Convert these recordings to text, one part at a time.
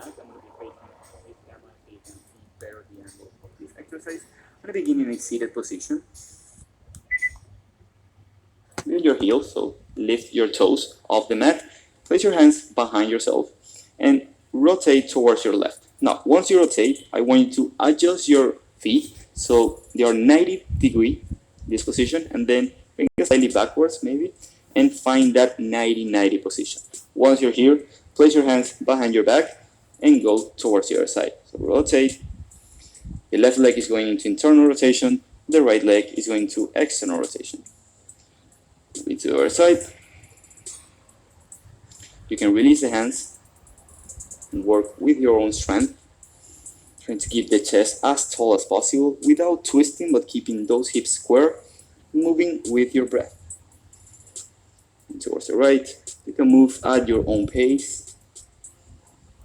back. I'm going to be facing this camera so you can see better the angle of this exercise. I'm going to begin in a seated position. Build your heels, so lift your toes off the mat. Place your hands behind yourself and rotate towards your left. Now, once you rotate, I want you to adjust your feet so they are 90-degree this position, and then bring it slightly backwards maybe, and find that 90-90 position. Once you're here, place your hands behind your back and go towards the other side. So rotate. The left leg is going into internal rotation. The right leg is going to external rotation. Move to the other side. You can release the hands and work with your own strength, trying to keep the chest as tall as possible without twisting, but keeping those hips square, moving with your breath. And towards the right, you can move at your own pace,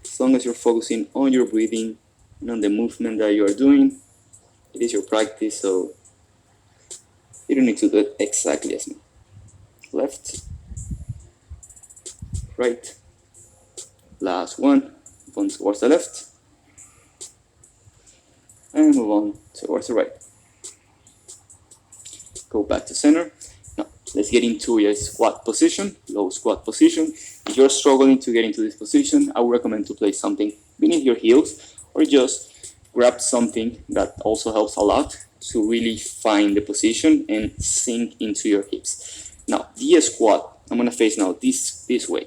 as long as you're focusing on your breathing and on the movement that you are doing. It is your practice, so you don't need to do it exactly as me. Left, right, last one, move on towards the left, and move on towards the right. Go back to center. Now, let's get into a squat position, low squat position. If you're struggling to get into this position, I would recommend to place something beneath your heels, or just grab something that also helps a lot to really find the position and sink into your hips. Now, the squat, I'm going to face now this way.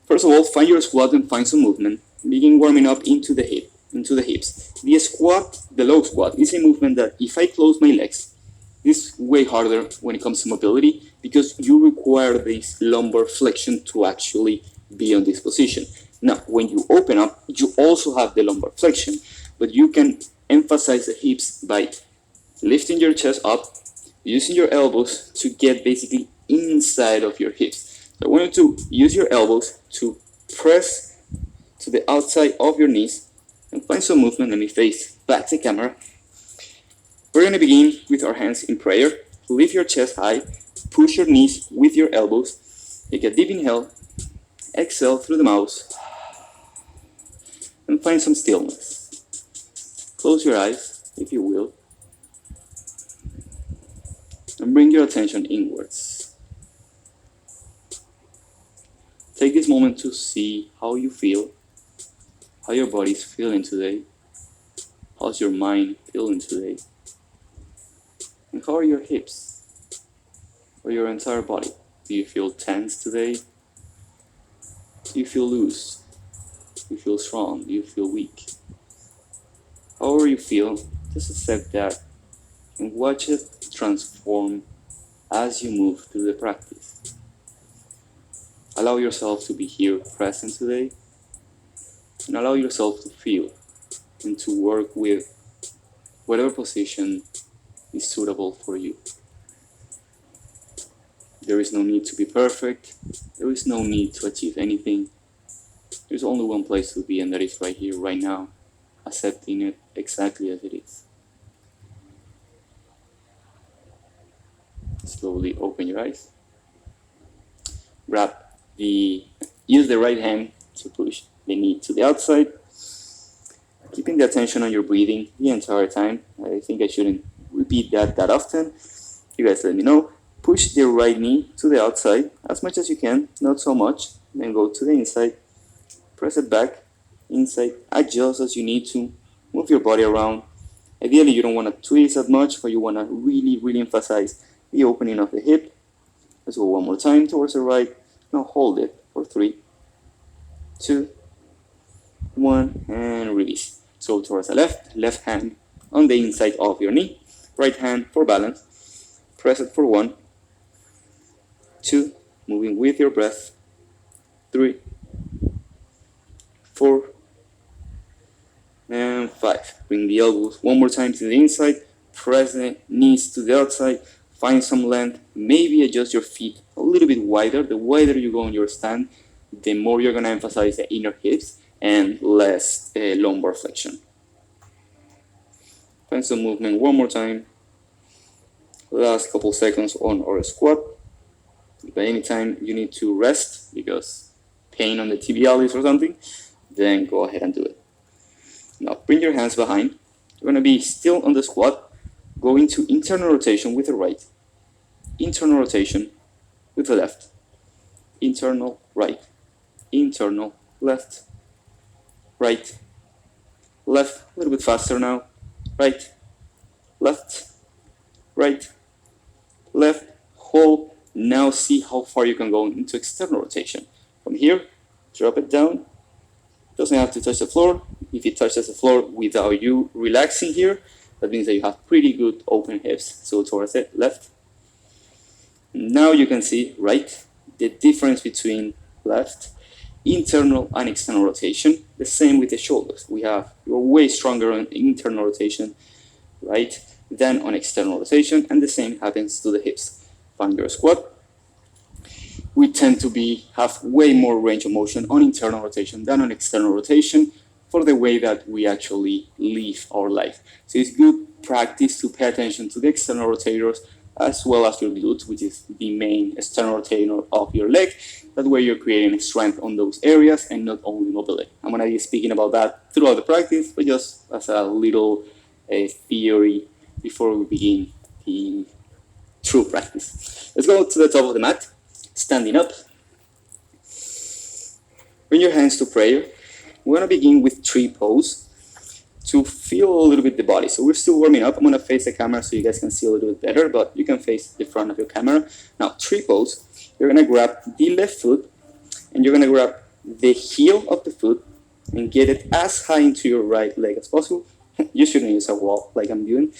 First of all, find your squat and find some movement. Begin warming up into the hips. The squat, the low squat, is a movement that if I close my legs, it's way harder when it comes to mobility because you require this lumbar flexion to actually be on this position. Now, when you open up, you also have the lumbar flexion, but you can emphasize the hips by lifting your chest up, using your elbows to get basically inside of your hips. So I want you to use your elbows to press to the outside of your knees and find some movement. Let me face back the camera. We're going to begin with our hands in prayer. Lift your chest high, push your knees with your elbows. Take a deep inhale, exhale through the mouth, and find some stillness. Close your eyes, if you will, and bring your attention inwards. Take this moment to see how you feel, how your body is feeling today, how's your mind feeling today, and how are your hips or your entire body? Do you feel tense today? Do you feel loose? Do you feel strong? Do you feel weak? However you feel, just accept that and watch it transform as you move through the practice. Allow yourself to be here present today, and allow yourself to feel and to work with whatever position is suitable for you. There is no need to be perfect. There is no need to achieve anything. There's only one place to be, and that is right here, right now, accepting it exactly as it is. Slowly open your eyes. Use the right hand to push the knee to the outside, keeping the attention on your breathing the entire time. I think I shouldn't repeat that often. You guys let me know. Push the right knee to the outside as much as you can, not so much. Then go to the inside, press it back, inside, adjust as you need to, move your body around. Ideally, you don't want to twist that much, but you want to really emphasize the opening of the hip. Let's go one more time towards the right. Now hold it for 3, 2, 1, and release. So towards the left hand on the inside of your knee, right hand for balance. Press it for 1, 2, moving with your breath, 3, 4, and 5. Bring the elbows one more time to the inside, press the knees to the outside, find some length, maybe adjust your feet a little bit wider. The wider you go on your stand, the more you're going to emphasize the inner hips and less lumbar flexion. Find some movement one more time. Last couple seconds on our squat. If at any time you need to rest because pain on the tibialis or something, then go ahead and do it. Now bring your hands behind. You're going to be still on the squat, going to internal rotation with the right, internal rotation with the left, internal right, internal left, right, left, a little bit faster now, right, left, right, left, hold. Now see how far you can go into external rotation. From here, drop it down. Doesn't have to touch the floor. If it touches the floor without you relaxing here, that means that you have pretty good open hips. So towards it, left. Now you can see, right, the difference between left, internal and external rotation. The same with the shoulders. You're way stronger on internal rotation, right, than on external rotation, and the same happens to the hips. Find your squat. We tend to have way more range of motion on internal rotation than on external rotation for the way that we actually live our life. So it's good practice to pay attention to the external rotators as well as your glutes, which is the main external rotator of your leg. That way you're creating strength on those areas and not only mobility. I'm going to be speaking about that throughout the practice, but just as a little theory before we begin the true practice. Let's go to the top of the mat, standing up. Bring your hands to prayer. We're going to begin with tree pose to feel a little bit the body. So we're still warming up. I'm going to face the camera so you guys can see a little bit better, but you can face the front of your camera. Now, tree pose, you're going to grab the left foot and you're going to grab the heel of the foot and get it as high into your right leg as possible. You shouldn't use a wall like I'm doing.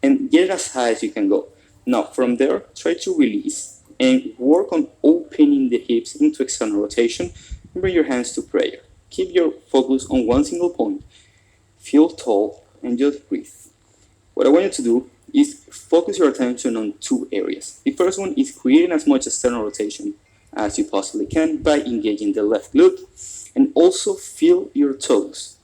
And get it as high as you can go. Now, from there, try to release and work on opening the hips into external rotation and bring your hands to prayer. Keep your focus on one single point. Feel tall and just breathe. What I want you to do is focus your attention on two areas. The first one is creating as much external rotation as you possibly can by engaging the left glute, and also feel your toes.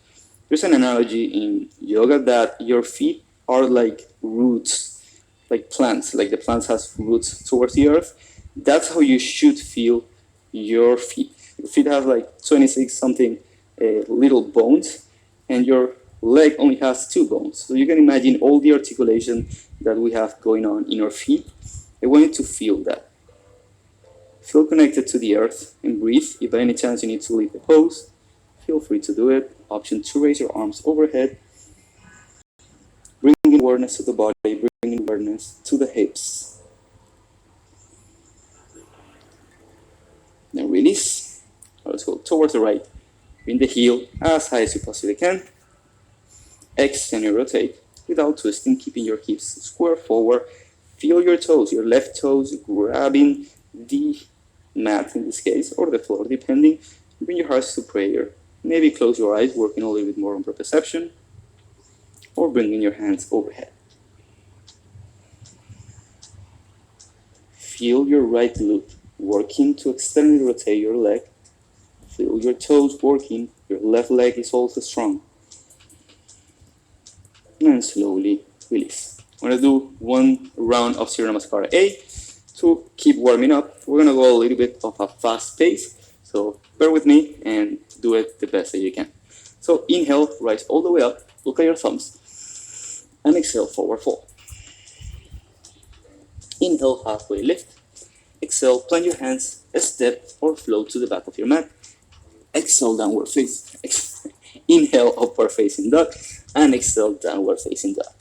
There's an analogy in yoga that your feet are like roots, like plants, like the plants has roots towards the earth. That's how you should feel your feet. Your feet have like 26 something little bones, and your leg only has 2 bones. So you can imagine all the articulation that we have going on in our feet. I want you to feel that. Feel connected to the earth and breathe. If by any chance you need to leave the pose, feel free to do it. Option 2, raise your arms overhead. Bringing awareness to the body, bringing awareness to the hips. Then release. Let's go towards the right. Bring the heel as high as you possibly can. Extend and rotate without twisting, keeping your hips square forward. Feel your toes, your left toes grabbing the mat in this case, or the floor, depending. Bring your hearts to prayer. Maybe close your eyes, working a little bit more on proprioception, or bringing your hands overhead. Feel your right glute working to externally rotate your leg. Feel your toes working. Your left leg is also strong. And slowly release. I'm going to do one round of Surya Namaskara A to keep warming up. We're going to go a little bit of a fast pace, so bear with me and do it the best that you can. So inhale, rise all the way up, look at your thumbs, and exhale, forward fold. Inhale, halfway lift. Exhale, plant your hands, step or float to the back of your mat. Exhale, downward face. Inhale, upward facing dog, and exhale, downward facing dog.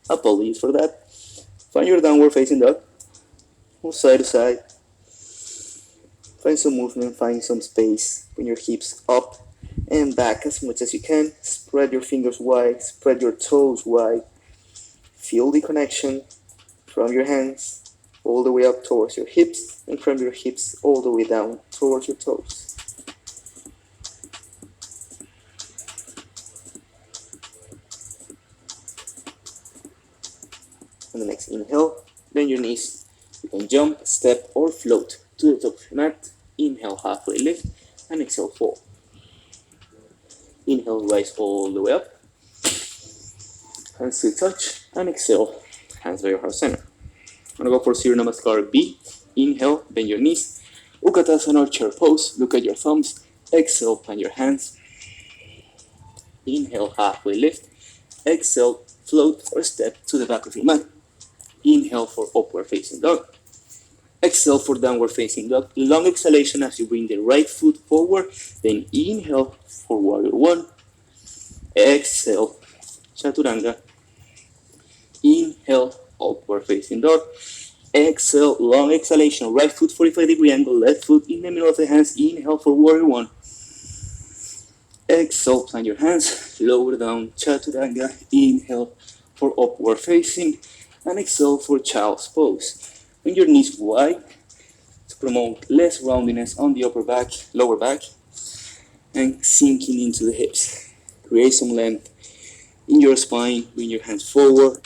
Apologies for that. Find your downward facing dog. Move side to side. Find some movement, find some space. Bring your hips up and back as much as you can. Spread your fingers wide, spread your toes wide. Feel the connection from your hands all the way up towards your hips, and from your hips all the way down towards your toes. On the next inhale, bend your knees. You can jump, step, or float to the top of your mat. Inhale, halfway lift, and exhale, fall. Inhale, rise all the way up. Hands to touch, and exhale, hands by your heart center. I'm going to go for Surya Namaskar B. Inhale, bend your knees. Utkatasana or chair pose. Look at your thumbs. Exhale, plant your hands. Inhale, halfway lift. Exhale, float or step to the back of your mat. Inhale for upward facing dog. Exhale for downward facing dog. Long exhalation as you bring the right foot forward. Then inhale for warrior one. Exhale, chaturanga. Inhale, upward facing dog. Exhale, long exhalation. Right foot 45-degree angle. Left foot in the middle of the hands. Inhale for warrior one. Exhale, plant your hands. Lower down, chaturanga. Inhale for upward facing. And exhale for child's pose. Bring your knees wide to promote less roundiness on the upper back, lower back, and sinking into the hips. Create some length in your spine. Bring your hands forward.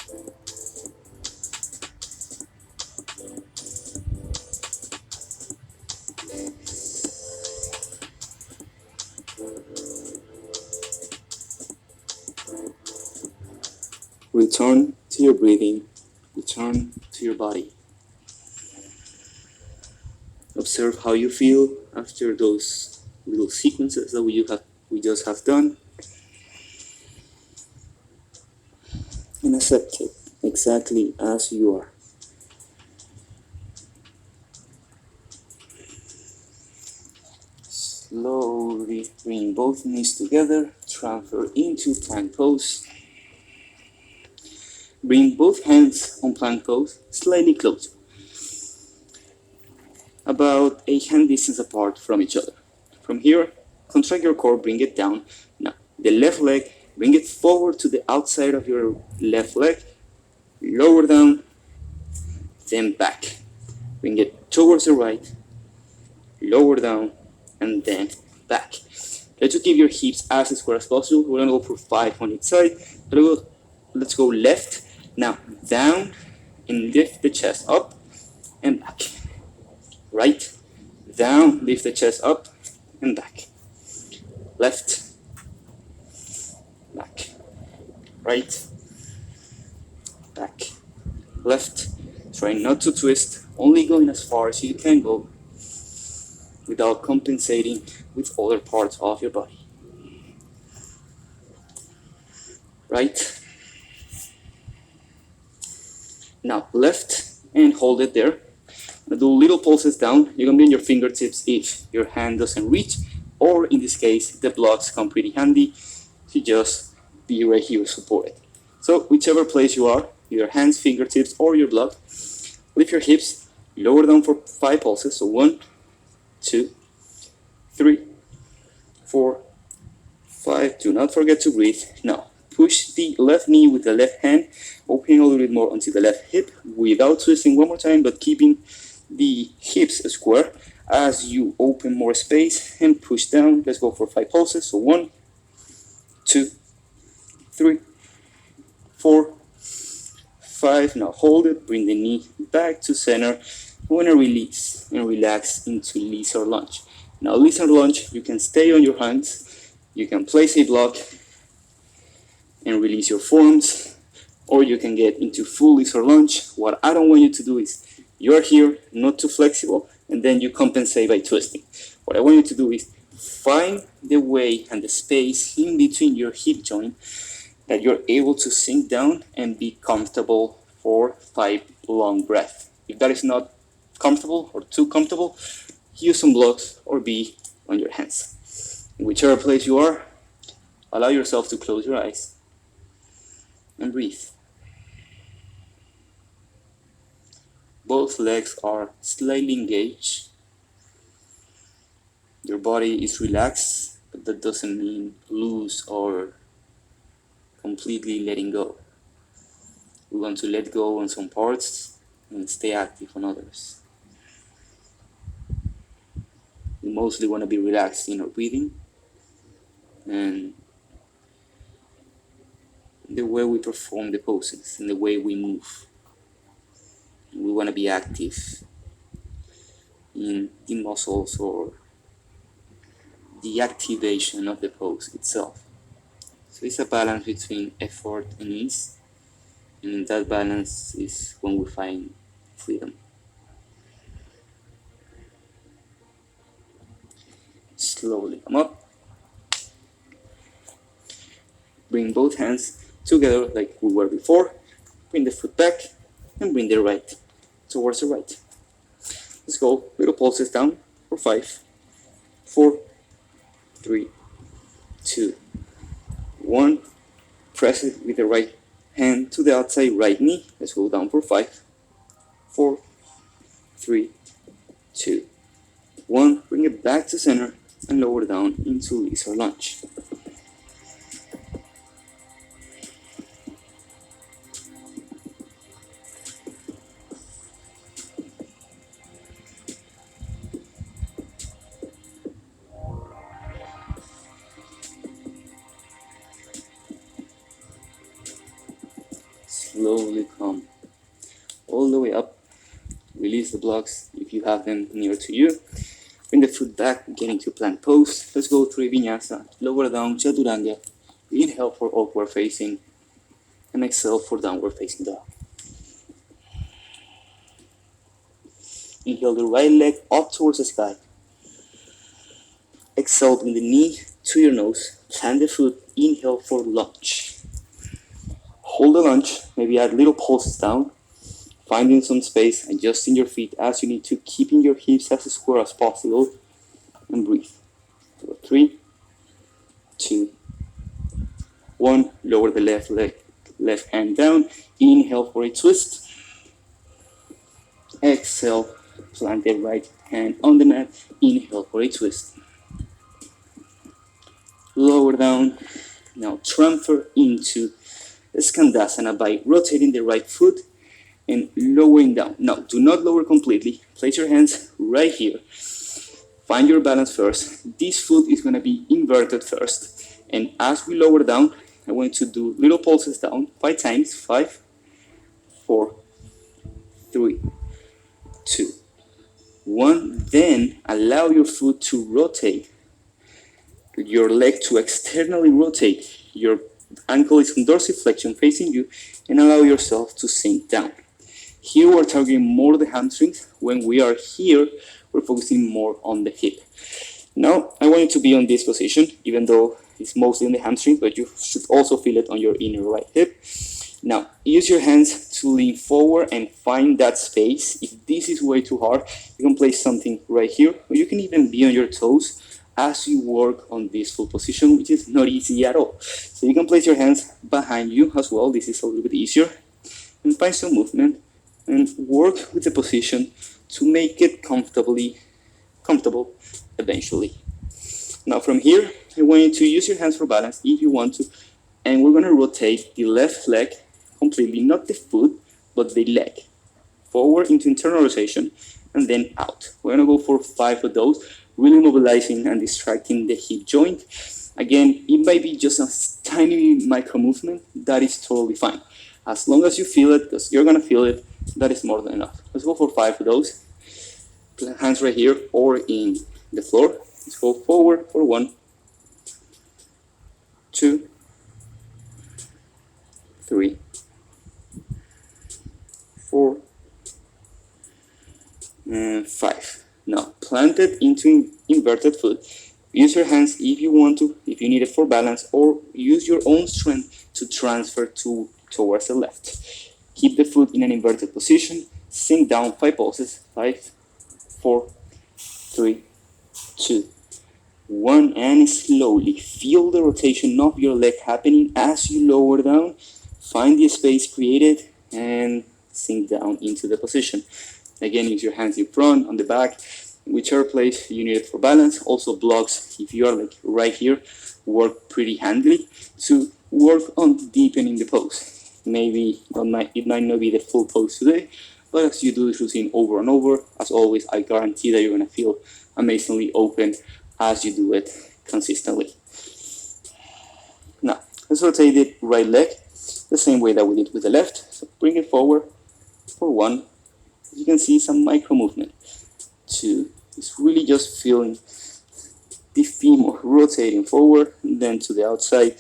Return to your breathing. Return to your body. Observe how you feel after those little sequences that we just have done. And accept it exactly as you are. Slowly bring both knees together, transfer into plank pose. Bring both hands on plank pose, slightly closer, about a hand distance apart from each other. From here, contract your core, bring it down. Now, the left leg, bring it forward to the outside of your left leg, lower down, then back. Bring it towards the right, lower down, and then back. Try to keep your hips as square as possible. We're gonna go for 5 on each side. Let's go left. Now, down, and lift the chest up, and back. Right, down, lift the chest up, and back. Left, back. Right, back. Left. Try not to twist, only going as far as you can go without compensating with other parts of your body. Right. Now left, and hold it there. Now do little pulses down. You're gonna be on your fingertips if your hand doesn't reach, or in this case, the blocks come pretty handy to just be right here supported. So whichever place you are, your hands, fingertips, or your block, lift your hips, lower down for 5 pulses. So 1, 2, 3, 4, 5. Do not forget to breathe. Now push the left knee with the left hand, opening a little bit more onto the left hip without twisting. One more time, but keeping the hips square as you open more space and push down. Let's go for 5 pulses. So 1, 2, 3, 4, 5. Now hold it, bring the knee back to center. We're gonna release and relax into lizard lunge. Now lizard lunge, you can stay on your hands, you can place a block and release your forearms, or you can get into full lizard lunge. What I don't want you to do is, you're here, not too flexible, and then you compensate by twisting. What I want you to do is find the way and the space in between your hip joint that you're able to sink down and be comfortable for 5 long breaths. If that is not comfortable or too comfortable, use some blocks or be on your hands. In whichever place you are, allow yourself to close your eyes and breathe. Both legs are slightly engaged. Your body is relaxed, but that doesn't mean loose or completely letting go. We want to let go on some parts and stay active on others. We mostly want to be relaxed in our breathing and the way we perform the poses and the way we move. We want to be active in the muscles or the activation of the pose itself. So it's a balance between effort and ease, and in that balance is when we find freedom. Slowly come up. bring both hands together like we were before. Bring the foot back and bring the right towards the right. Let's go. Little pulses down for 5, 4, 3, 2, 1. Press it with the right hand to the outside right knee. Let's go down for 5, 4, 3, 2, 1. Bring it back to center and lower down into lizard lunge. Slowly come all the way up. Release the blocks if you have them near to you. Bring the foot back, get into plank pose. Let's go through Vinyasa. Lower down, Chaturanga. Inhale for upward facing and exhale for downward facing dog. Inhale the right leg up towards the sky. Exhale, bring the knee to your nose. Plant the foot. Inhale for lunge. Hold the lunge. Maybe add little pulses down. Finding some space, adjusting your feet as you need to, keeping your hips as square as possible, and breathe. 3, 2, 1. Lower the left leg, left hand down. Inhale for a twist. Exhale, plant the right hand on the mat. Inhale for a twist. Lower down. Now transfer into Skandasana by rotating the right foot and lowering down. Now, do not lower completely. Place your hands right here. Find your balance first. This foot is going to be inverted first. And as we lower down, I want to do little pulses down 5 times. 5, 4, 3, 2, 1. Then allow your foot to rotate. Your leg to externally rotate. Your ankle is in dorsiflexion facing you, and allow yourself to sink down. Here we're targeting more the hamstrings. When we are here, we're focusing more on the hip. Now, I want you to be on this position, even though it's mostly on the hamstrings, but you should also feel it on your inner right hip. Now, use your hands to lean forward and find that space. If this is way too hard, you can place something right here, or you can even be on your toes as you work on this full position, which is not easy at all. So you can place your hands behind you as well. This is a little bit easier. And find some movement and work with the position to make it comfortable eventually. Now from here, I want you to use your hands for balance if you want to, and we're going to rotate the left leg completely, not the foot, but the leg. Forward into internal rotation, and then out. We're going to go for 5 of those, really mobilizing and distracting the hip joint. Again, it might be just a tiny micro movement, that is totally fine. As long as you feel it, because you're going to feel it, that is more than enough. Let's go for 5 of those. Hands right here or in the floor. Let's go forward for 1, 2, 3, 4, and 5. Now, plant it into inverted foot. Use your hands if you want to, if you need it for balance, or use your own strength to transfer towards the left. Keep the foot in an inverted position. Sink down 5 pulses. 5, 4, 3, 2, 1, and slowly feel the rotation of your leg happening as you lower down. Find the space created and sink down into the position. Again, use your hands in front, on the back, whichever place you need it for balance. Also blocks, if you are like right here, work pretty handily to work on deepening the pose. Maybe it might not be the full pose today, but as you do this routine over and over, as always, I guarantee that you're going to feel amazingly open as you do it consistently. Now, let's rotate the right leg the same way that we did with the left. So bring it forward for 1. You can see some micro movement. 2, it's really just feeling the femur rotating forward, and then to the outside,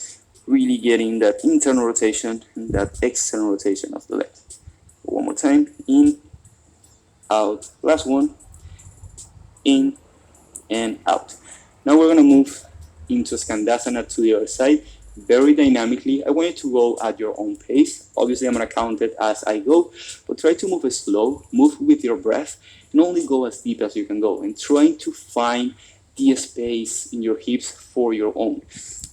really getting that internal rotation and that external rotation of the leg. One more time, in, out. Last one, in and out. Now we're going to move into Skandasana to the other side. very dynamically. I want you to go at your own pace. Obviously, I'm going to count it as I go, but try to move it slow, move with your breath, and only go as deep as you can go, and trying to find the space in your hips for your own.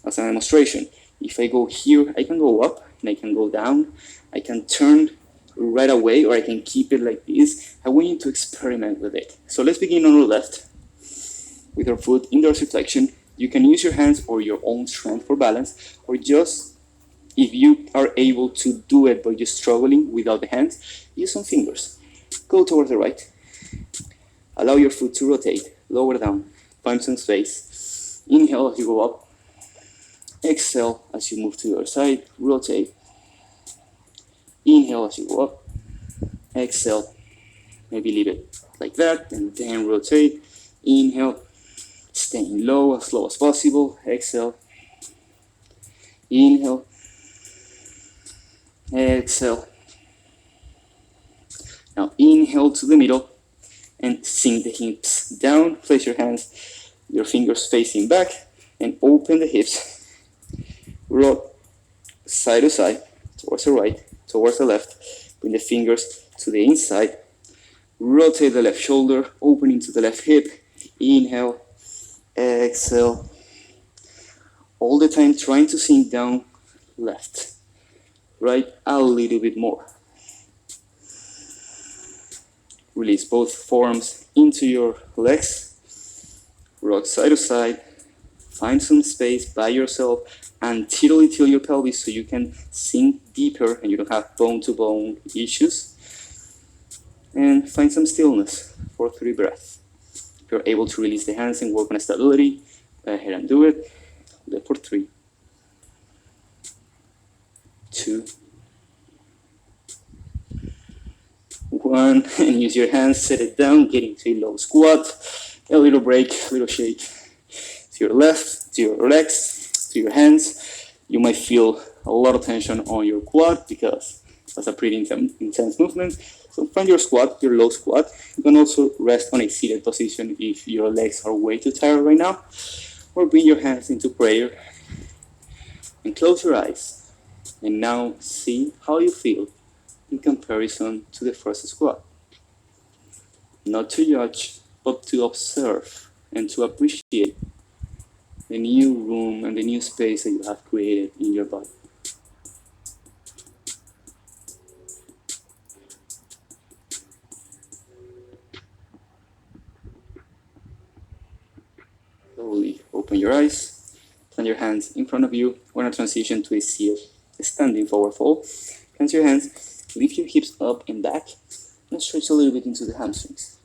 As a demonstration, if I go here, I can go up and I can go down. I can turn right away, or I can keep it like this. I want you to experiment with it. So let's begin on the left with our foot in dorsiflexion. You can use your hands or your own strength for balance, or just, if you are able to do it but you're struggling without the hands, use some fingers. Go towards the right. Allow your foot to rotate, lower down, find some space. Inhale as you go up. Exhale as you move to the other side, rotate. Inhale as you go up. Exhale. Maybe leave it like that, and then rotate. Inhale. Staying low, as slow as possible. Exhale. Inhale. Exhale. Now inhale to the middle and sink the hips down. Place your hands, your fingers facing back, and open the hips. Roll side to side, towards the right, towards the left. Bring the fingers to the inside. Rotate the left shoulder, opening to the left hip. Inhale. Exhale. All the time trying to sink down left, right, a little bit more. Release both forearms into your legs. Rock side to side. Find some space by yourself and till your pelvis so you can sink deeper and you don't have bone-to-bone issues. And find some stillness for 3 breaths. If you're able to release the hands and work on stability, go ahead and do it. Do it for 3, 2, 1, and use your hands, set it down, get into a low squat, a little break, a little shake. To your left, to your legs, to your hands. You might feel a lot of tension on your quad because that's a pretty intense movement. So find your squat, your low squat. You can also rest on a seated position if your legs are way too tired right now. Or bring your hands into prayer and close your eyes. And now see how you feel in comparison to the first squat. Not to judge, but to observe and to appreciate the new room and the new space that you have created in your body. Slowly open your eyes, plant your hands in front of you. We're going to transition to a standing forward fold. Plant your hands, lift your hips up and back, and stretch a little bit into the hamstrings.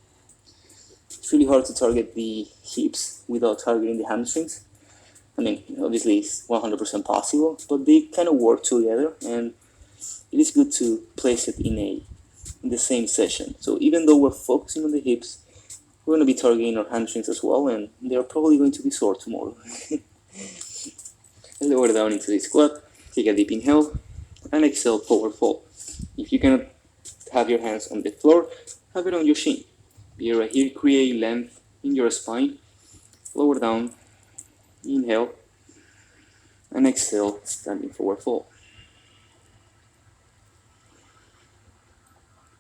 It's really hard to target the hips without targeting the hamstrings. I mean, obviously it's 100% possible, but they kind of work together, and it is good to place it in the same session. So even though we're focusing on the hips, we're going to be targeting our hamstrings as well, and they're probably going to be sore tomorrow. Lower down into the squat, take a deep inhale, and exhale, forward fold. If you cannot have your hands on the floor, have it on your shin. Be right here, create length in your spine. Lower down, inhale, and exhale, standing forward fold.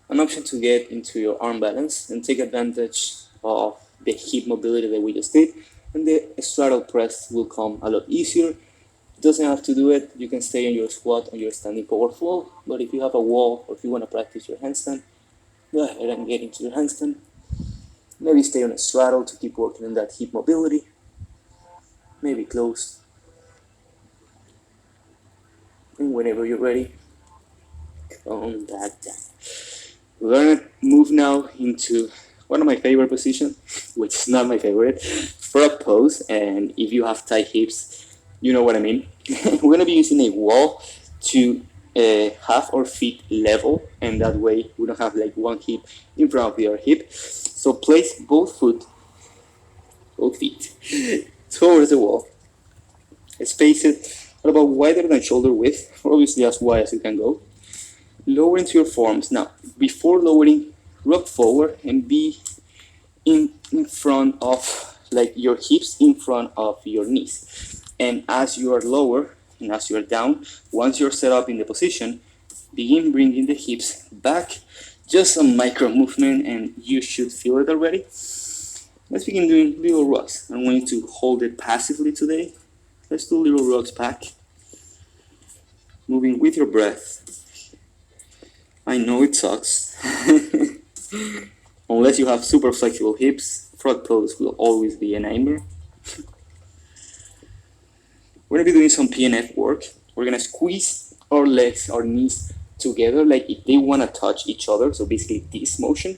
An option to get into your arm balance and take advantage of the hip mobility that we just did, and the straddle press will come a lot easier. Doesn't have to do it. You can stay on your squat on your standing forward fold, but if you have a wall or if you want to practice your handstand, go ahead and get into your handstand. Maybe stay on a straddle to keep working on that hip mobility. Maybe close. And whenever you're ready, come back down. We're gonna move now into one of my favorite positions, which is not my favorite, frog pose. And if you have tight hips, you know what I mean. We're gonna be using a wall to have our feet level, and that way we don't have like one hip in front of the other hip. So place both feet towards the wall. Space it at about wider than shoulder width, or obviously as wide as you can go. Lower into your forearms. Now, before lowering, rock forward and be in front of, like your hips in front of your knees. And as you are lower, And as you're down, once you're set up in the position, begin bringing the hips back. Just a micro movement and you should feel it already. Let's begin doing little rocks. I don't want you to hold it passively today. Let's do little rocks back. Moving with your breath. I know it sucks. Unless you have super flexible hips, frog pose will always be a nightmare. We're going to be doing some PNF work. We're going to squeeze our legs, our knees together like if they want to touch each other. So basically this motion.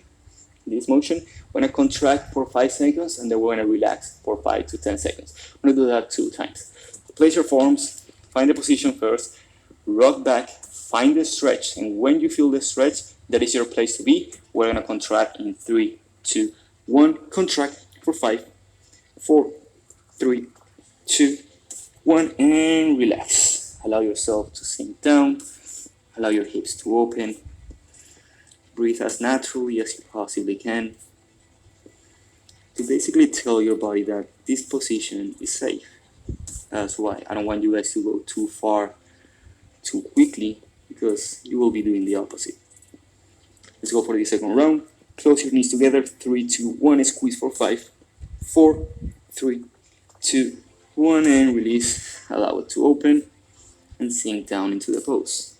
We're going to contract for 5 seconds and then we're going to relax for 5 to 10 seconds. We're going to do that 2 times. Place your forms, find the position first, rock back, find the stretch, and when you feel the stretch, that is your place to be. We're going to contract in 3, 2, 1. Contract for 5, 4, 3, 2, 1, and relax. Allow yourself to sink down. Allow your hips to open. Breathe as naturally as you possibly can. To basically tell your body that this position is safe. That's why I don't want you guys to go too far too quickly, because you will be doing the opposite. Let's go for the second round. Close your knees together. 3, 2, 1. Squeeze for 5, 4, 3, 2, 1, and release. Allow it to open and sink down into the pose.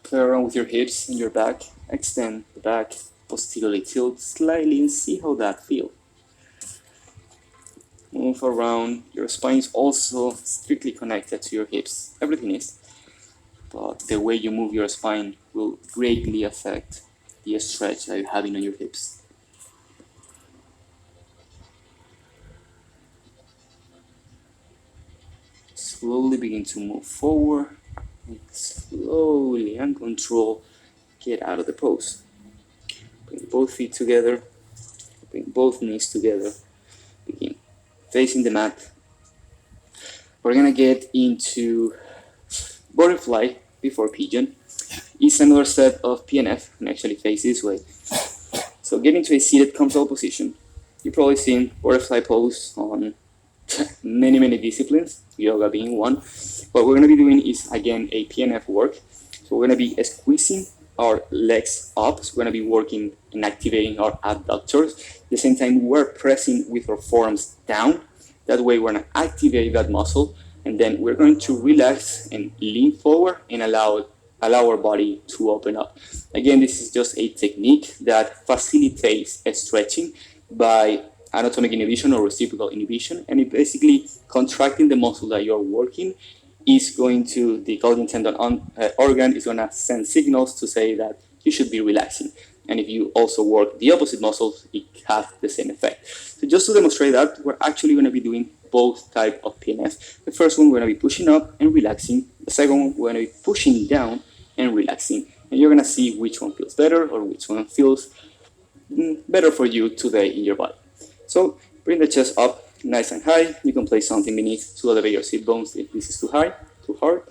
Play around with your hips and your back. Extend the back, posteriorly tilt slightly and see how that feels. Move around. Your spine is also strictly connected to your hips. Everything is. But the way you move your spine will greatly affect the stretch that you're having on your hips. Slowly begin to move forward. And slowly and control get out of the pose. Bring both feet together. Bring both knees together. Begin facing the mat. We're gonna get into butterfly before pigeon. It's another set of PNF, and actually face this way. So get into a seated comfortable position. You've probably seen butterfly pose on many disciplines, yoga being one. What we're gonna be doing is again a PNF work. So we're gonna be squeezing our legs up. So we're gonna be working and activating our abductors. At the same time, we're pressing with our forearms down. That way we're gonna activate that muscle, and then we're going to relax and lean forward and allow our body to open up. Again, this is just a technique that facilitates stretching by anatomic inhibition or reciprocal inhibition, and it basically contracting the muscle that you're working is going to, the Golgi tendon organ is going to send signals to say that you should be relaxing. And if you also work the opposite muscles, it has the same effect. So just to demonstrate that, we're actually going to be doing both type of PNF. The first one, we're going to be pushing up and relaxing. The second one, we're going to be pushing down and relaxing. And you're going to see which one feels better or which one feels better for you today in your body. So bring the chest up nice and high. You can place something beneath to elevate your sit bones if this is too high, too hard.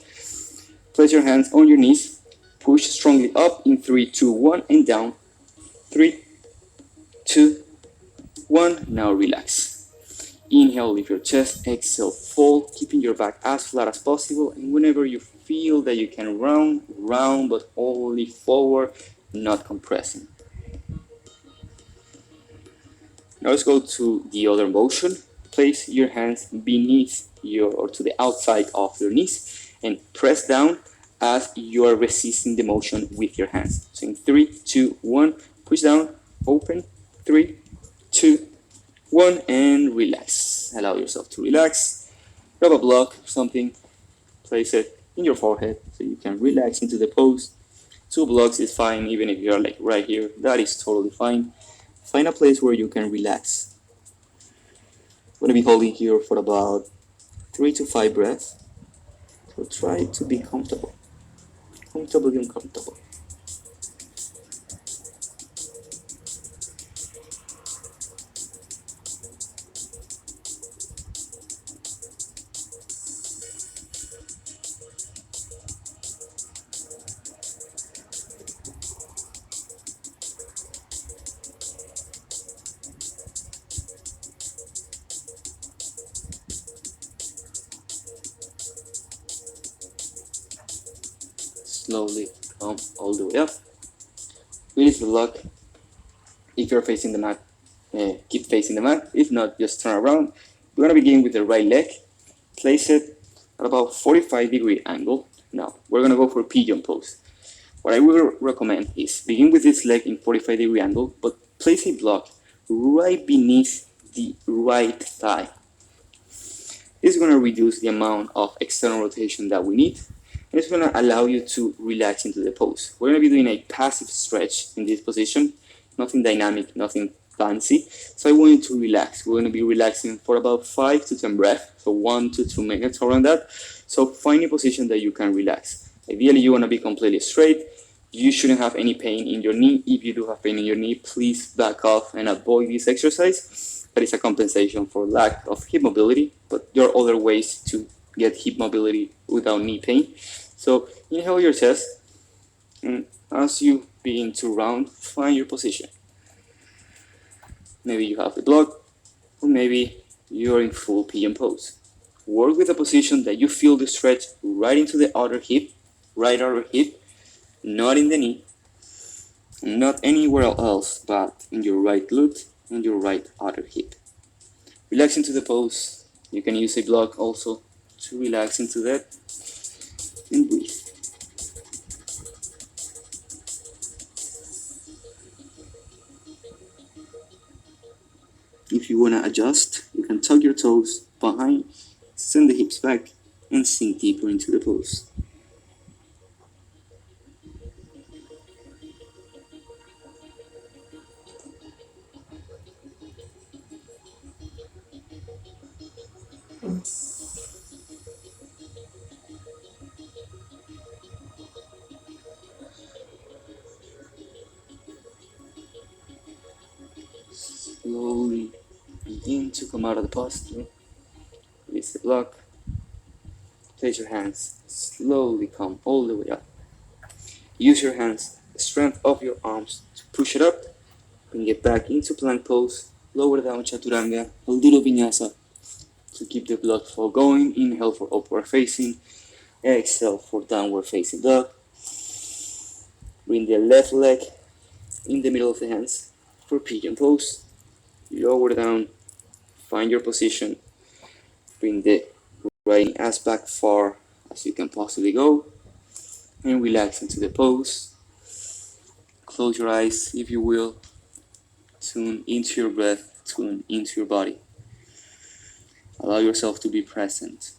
Place your hands on your knees. Push strongly up in 3, 2, 1, and down. 3, 2, 1. Now relax. Inhale, lift your chest. Exhale, fold, keeping your back as flat as possible. And whenever you feel that you can round, but only forward, not compressing. Now let's go to the other motion. Place your hands beneath or to the outside of your knees and press down as you are resisting the motion with your hands. So in 3, 2, 1, push down, open, 3, 2, 1, and relax. Allow yourself to relax. Grab a block or something, place it in your forehead so you can relax into the pose. 2 blocks is fine, even if you're like right here, that is totally fine. Find a place where you can relax. I'm going to be holding here for about 3 to 5 breaths. So try to be comfortable. Comfortably uncomfortable. slowly come all the way up. Release the block. If you're facing the mat, keep facing the mat. If not, just turn around. We're going to begin with the right leg. Place it at about 45-degree angle. Now, we're going to go for pigeon pose. What I will recommend is begin with this leg in 45-degree angle, but place a block right beneath the right thigh. This is going to reduce the amount of external rotation that we need, and it's going to allow you to relax into the pose. We're going to be doing a passive stretch in this position, nothing dynamic, nothing fancy. So I want you to relax. We're going to be relaxing for about 5 to 10 breaths, so 1 to 2 minutes around that. So find a position that you can relax. Ideally, you want to be completely straight. You shouldn't have any pain in your knee. If you do have pain in your knee, please back off and avoid this exercise. That is a compensation for lack of hip mobility, but there are other ways to get hip mobility without knee pain. So inhale your chest, and as you begin to round, find your position. Maybe you have the block, or maybe you're in full pigeon pose. Work with a position that you feel the stretch right into the outer hip, right outer hip, not in the knee, not anywhere else but in your right glute and your right outer hip. Relax into the pose. You can use a block also to relax into that, and breathe. If you want to adjust, you can tuck your toes behind, send the hips back, and sink deeper into the pose. Slowly begin to come out of the posture. Release the block. Place your hands. Slowly come all the way up. Use your hands, the strength of your arms to push it up. Bring it back into plank pose. Lower down chaturanga, a little vinyasa to keep the blood flow going. Inhale for upward facing. Exhale for downward facing dog. Bring the left leg in the middle of the hands for pigeon pose. Lower down, find your position, bring the right ass back far as you can possibly go, and relax into the pose. Close your eyes if you will, tune into your breath, tune into your body. Allow yourself to be present.